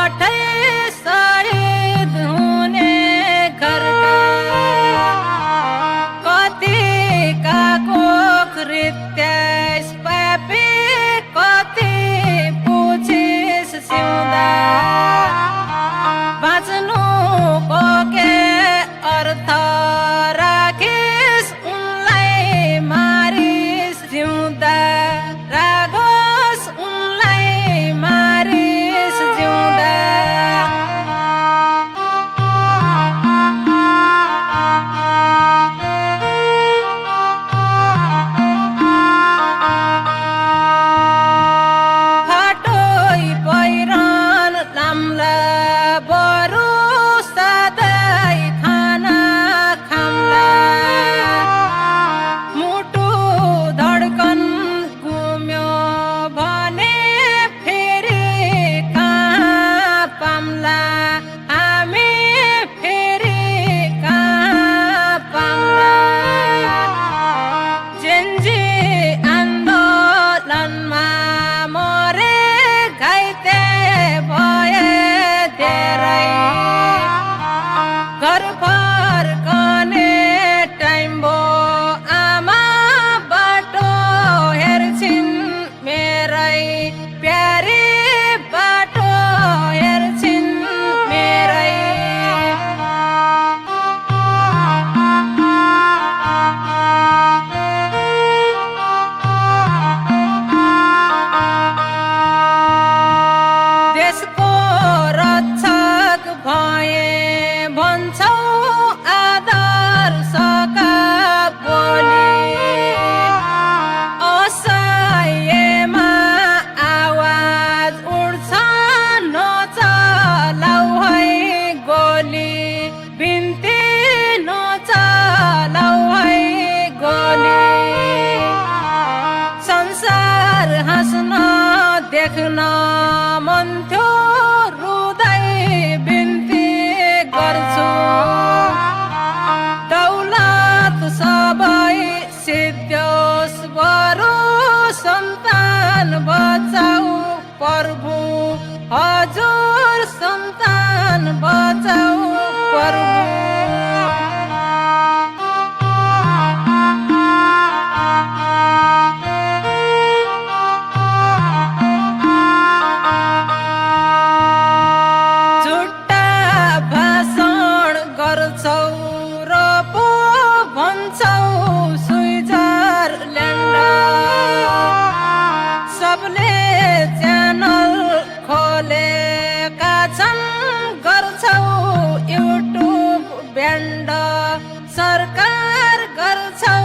पठै शहीद हुने घरका कतिका कोख रित्यास पापी कति पुछिस सिउँदा बाँच्नुको के अर्थ राखिस उनलाई मारिस जिउँदा राखोस् उनलाई मारिस जिउँदा फाटोइ पहिरन लाम्ला बरु सधैँ खाना खाम्ला मुटु धड्कन गुम्यो भने फेरि कहाँ पाम्ला हामी फेरि कहाँ पाम्ला जेन्जी आन्दोलनमा मरे घाइते भए धेरै घर फर्कने टाइम भो आमा बाटो हेर्छिन् मेरै प्यारी बाटो हेर्छिन् मेरै देशको रक्षक भए भन्छौ आदर्शका बोली असह्यमा आवाज उड्छ नचलाउ है गोली बिन्ती नचलाउ है गोली संसार हाँस्न देख्न मन थियो रुँदै बिन्ती गर्छु दौलत सबै सिद्धियोस् बरु सन्तान बचाऊ प्रभु हजुर सन्तान बचाऊ प्रभु झुट्टा भाषण गर्छौ र पो भन्छौ स्विजरल्यान्ड सबले च्यानल खोलेका छन् गर्छौ युट्युब ब्यान्ड सरकार गर्छौ